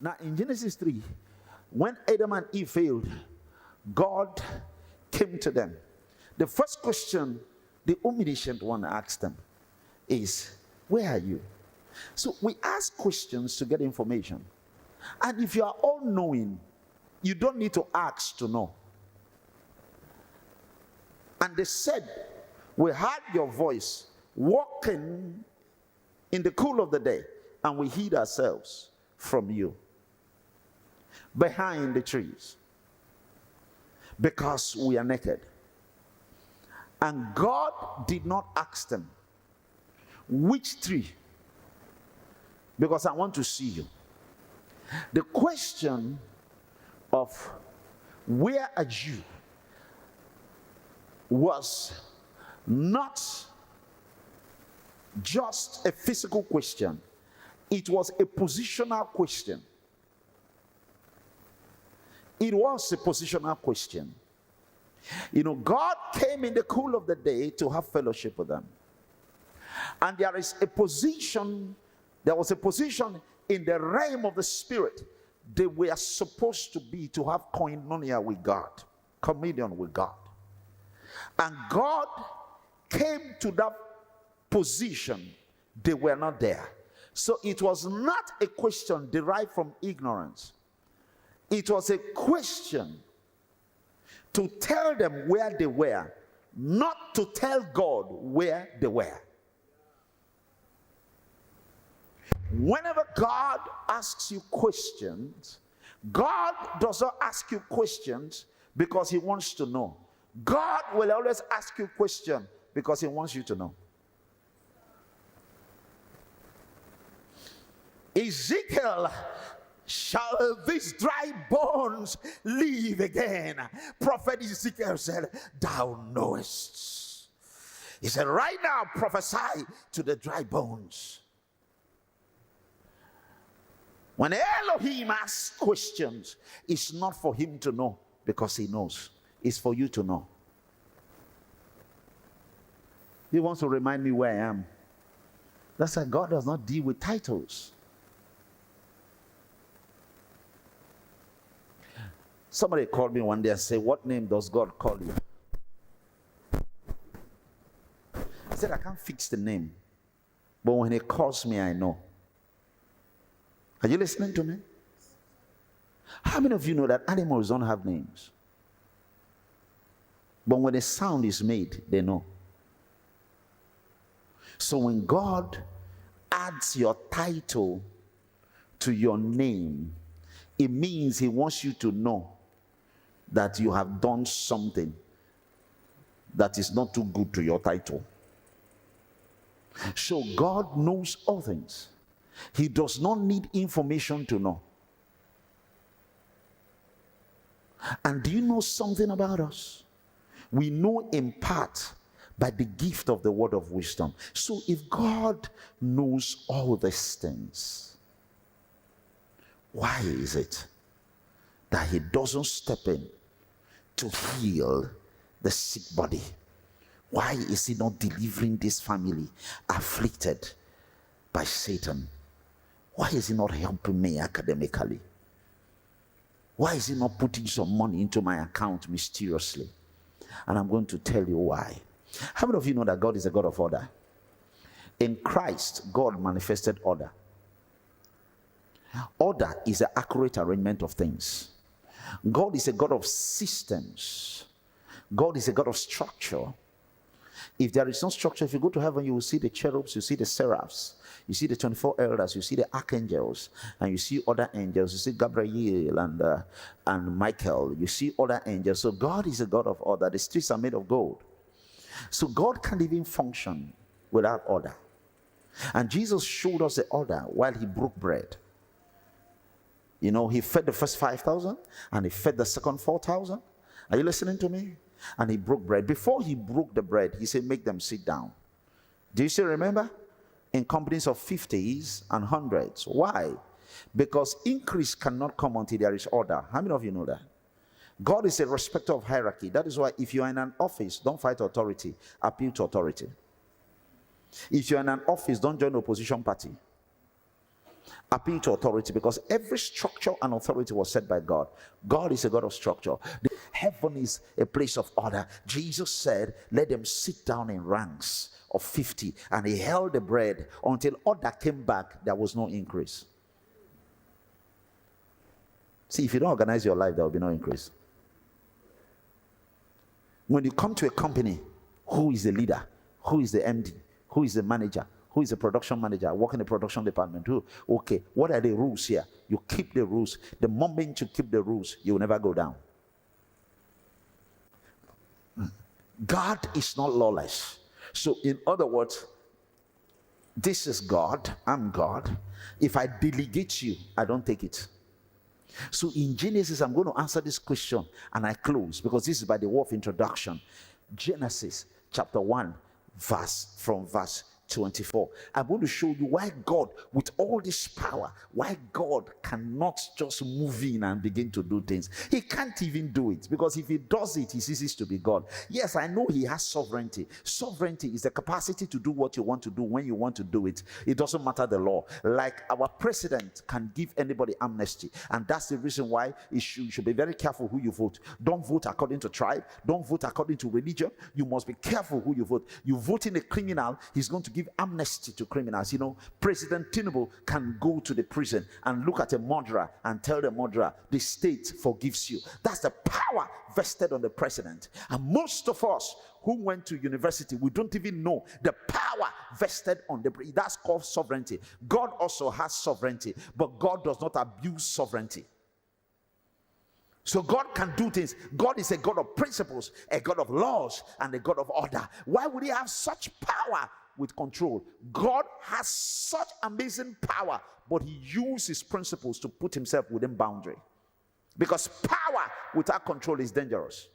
Now, in Genesis 3, when Adam and Eve failed, God came to them. The first question the omniscient one asked them is, where are you? So we ask questions to get information. And if you are all knowing, you don't need to ask to know. And they said, we heard your voice walking in the cool of the day, and we hid ourselves from you behind the trees because we are naked. And God did not ask them, which tree? Because I want to see you. The question of where are you was not just a physical question, it was a positional question. It was a positional question. You know, God came in the cool of the day to have fellowship with them. And there was a position in the realm of the spirit they were supposed to be, to have koinonia with God, communion with God. And God came to that position. They were not there. So it was not a question derived from ignorance. It was a question to tell them where they were, not to tell God where they were. Whenever God asks you questions, God does not ask you questions because he wants to know. God will always ask you questions because he wants you to know. Ezekiel, shall these dry bones live again? Prophet Ezekiel said, thou knowest. He said, right now prophesy to the dry bones. When Elohim asks questions, it's not for him to know because he knows. It's for you to know. He wants to remind me where I am. That's why God does not deal with titles. Somebody called me one day and said, what name does God call you? I said, I can't fix the name. But when he calls me, I know. Are you listening to me? How many of you know that animals don't have names? But when a sound is made, they know. So when God adds your title to your name, it means he wants you to know that you have done something that is not too good to your title. So God knows all things. He does not need information to know. And do you know something about us? We know in part by the gift of the word of wisdom. So if God knows all these things, why is it that he doesn't step in to heal the sick body? Why is he not delivering this family afflicted by Satan? Why is he not helping me academically? Why is he not putting some money into my account mysteriously? And I'm going to tell you why. How many of you know that God is a God of order? In Christ, God manifested order. Order is an accurate arrangement of things. God is a God of systems. God is a God of structure. If there is no structure, if you go to heaven, you will see the cherubs, you see the seraphs, you see the 24 elders, you see the archangels, and you see other angels. You see Gabriel and Michael. You see other angels. So God is a God of order. The streets are made of gold. So God can't even function without order. And Jesus showed us the order while he broke bread. You know, he fed the first 5,000 and he fed the second 4,000. Are you listening to me? And he broke bread. Before he broke the bread, he said, make them sit down. Do you still remember? In companies of 50s and 100s. Why? Because increase cannot come until there is order. How many of you know that? God is a respecter of hierarchy. That is why if you are in an office, don't fight authority. Appeal to authority. If you're in an office, don't join the opposition party. Appeal to authority, because every structure and authority was set by God. God is a God of structure. Heaven is a place of order. Jesus said, let them sit down in ranks of 50, and he held the bread until order came back. There was no increase. See, if you don't organize your life, there will be no increase. When you come to a company, who is the leader? Who is the MD? Who is the manager? Who is the production manager? I work in the production department. Who? Okay, what are the rules here? You keep the rules. The moment you keep the rules, you will never go down. God is not lawless. So in other words, this is God, I'm God. If I delegate you, I don't take it. So in Genesis, I'm going to answer this question and I close, because this is by the word of introduction. Genesis chapter 1, from verse 24. I'm going to show you why God, with all this power, why God cannot just move in and begin to do things. He can't even do it, because if he does it, he ceases to be God. Yes, I know he has sovereignty. Sovereignty is the capacity to do what you want to do when you want to do it. It doesn't matter the law. Like our president can give anybody amnesty, and that's the reason why you should be very careful who you vote. Don't vote according to tribe. Don't vote according to religion. You must be careful who you vote. You vote in a criminal, he's going to give amnesty to criminals. You know, President Tinubu can go to the prison and look at a murderer and tell the murderer, the state forgives you. That's the power vested on the president. And most of us who went to university, we don't even know the power vested on the president. That's called sovereignty. God also has sovereignty, but God does not abuse sovereignty. So God can do things. God is a God of principles, a God of laws, and a God of order. Why would he have such power with control? God has such amazing power, but he uses principles to put himself within boundary. Because power without control is dangerous.